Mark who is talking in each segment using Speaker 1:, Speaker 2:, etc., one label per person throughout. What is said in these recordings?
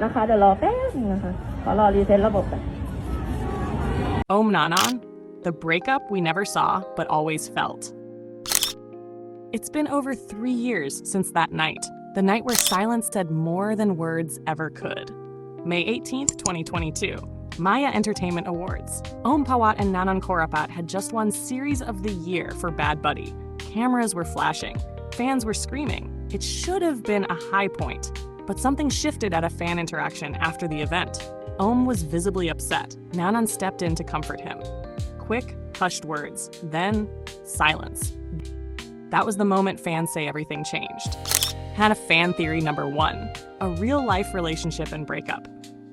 Speaker 1: นะคะเดี๋ยวรอแป๊บนึงนะคะขอรอรีเซ็ตระบบก่อน
Speaker 2: Ohm and Nanon, the breakup we never saw but always felt. It's been over 3 years since that night, the night where silence said more than words ever could. May 18th, 2022, Maya Entertainment Awards. Ohm Pawat and Nanon Korapat had just won Series of the Year for Bad Buddy. Cameras were flashing. Fans were screaming. It should have been a high point, but something shifted at a fan interaction after the event. Ohm was visibly upset. Nanon stepped in to comfort him. Quick, hushed words, then silence. That was the moment fans say everything changed. Had a fan theory number 1, a real-life relationship and breakup.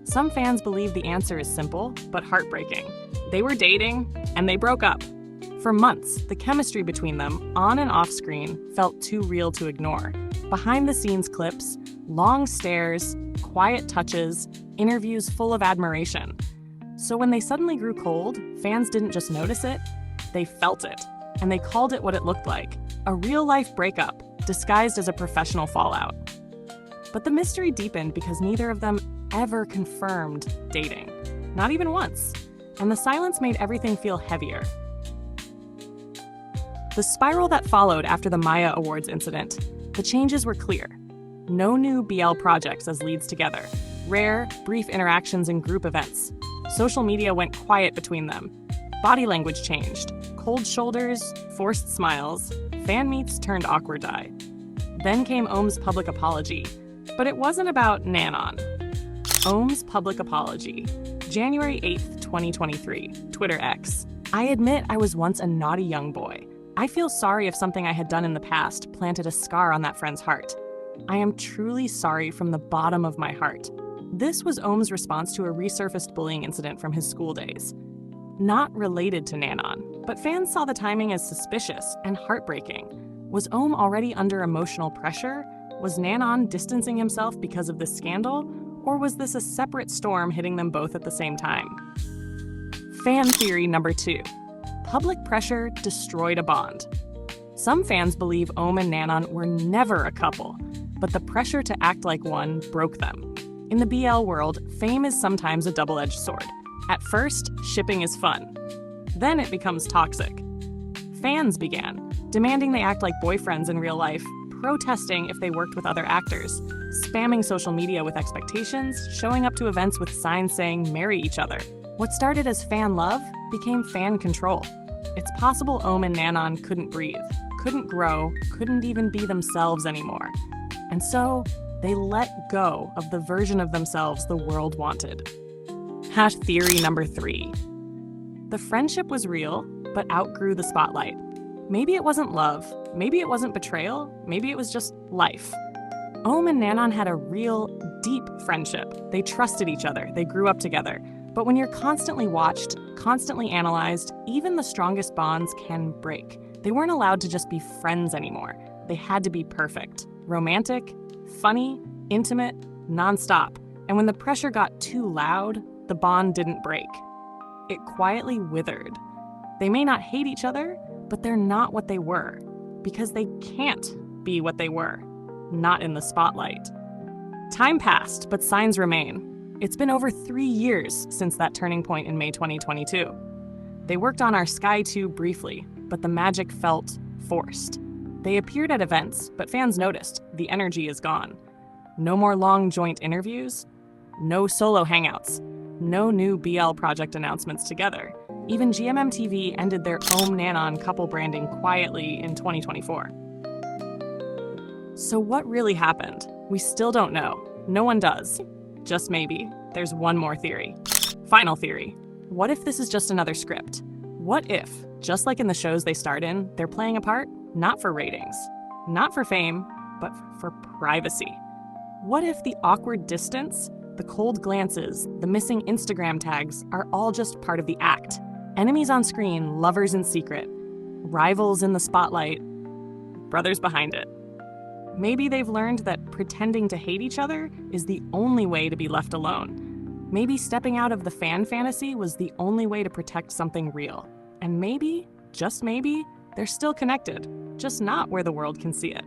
Speaker 2: Some fans believe the answer is simple, but heartbreaking. They were dating, and they broke up. For months, the chemistry between them, on and off screen, felt too real to ignore. Behind-the-scenes clips, long stares, quiet touches, interviews full of admiration. So when they suddenly grew cold, fans didn't just notice it, they felt it. And they called it what it looked like, a real-life breakup, disguised as a professional fallout. But the mystery deepened because neither of them ever confirmed dating. Not even once. And the silence made everything feel heavier. The spiral that followed after the Maya Awards incident, the changes were clear. No new BL projects as leads together. Rare, brief interactions in group events. Social media went quiet between them. Body language changed. Cold shoulders, forced smiles. Fan meets turned awkward-eye. Then came Ohm's public apology. But it wasn't about Nanon. Ohm's public apology. January 8th, 2023. Twitter X. I admit I was once a naughty young boy. I feel sorry if something I had done in the past planted a scar on that friend's heart. I am truly sorry from the bottom of my heart. This was Ohm's response to a resurfaced bullying incident from his school days. Not related to Nanon, but fans saw the timing as suspicious and heartbreaking. Was Ohm already under emotional pressure? Was Nanon distancing himself because of this scandal? Or was this a separate storm hitting them both at the same time? Fan theory number 2. Public pressure destroyed a bond. Some fans believe Ohm and Nanon were never a couple, but the pressure to act like one broke them. In the BL world, fame is sometimes a double-edged sword. At first, shipping is fun. Then it becomes toxic. Fans began, demanding they act like boyfriends in real life, protesting if they worked with other actors, spamming social media with expectations, showing up to events with signs saying marry each other. What started as fan love became fan control. It's possible Ohm and Nanon couldn't breathe, couldn't grow, couldn't even be themselves anymore. And so, they let go of the version of themselves the world wanted. Hash theory number 3. The friendship was real, but outgrew the spotlight. Maybe it wasn't love, maybe it wasn't betrayal, maybe it was just life. Ohm and Nanon had a real, deep friendship. They trusted each other, they grew up together. But when you're constantly watched, constantly analyzed, even the strongest bonds can break. They weren't allowed to just be friends anymore. They had to be perfect. Romantic, funny, intimate, nonstop. And when the pressure got too loud, the bond didn't break. It quietly withered. They may not hate each other, but they're not what they were. Because they can't be what they were. Not in the spotlight. Time passed, but signs remain. It's been over 3 years since that turning point in May 2022. They worked on Our Sky 2 briefly, but the magic felt forced. They appeared at events, but fans noticed the energy is gone. No more long joint interviews, no solo hangouts, no new BL project announcements together. Even GMM-TV ended their Ohm-Nanon couple branding quietly in 2024. So what really happened? We still don't know. No one does. Just maybe, there's one more theory. Final theory. What if this is just another script? What if, just like in the shows they starred in, they're playing a part not for ratings, not for fame, but for privacy? What if the awkward distance, the cold glances, the missing Instagram tags are all just part of the act? Enemies on screen, lovers in secret, rivals in the spotlight, brothers behind it. Maybe they've learned that pretending to hate each other is the only way to be left alone. Maybe stepping out of the fan fantasy was the only way to protect something real. And maybe, just maybe, they're still connected, just not where the world can see it.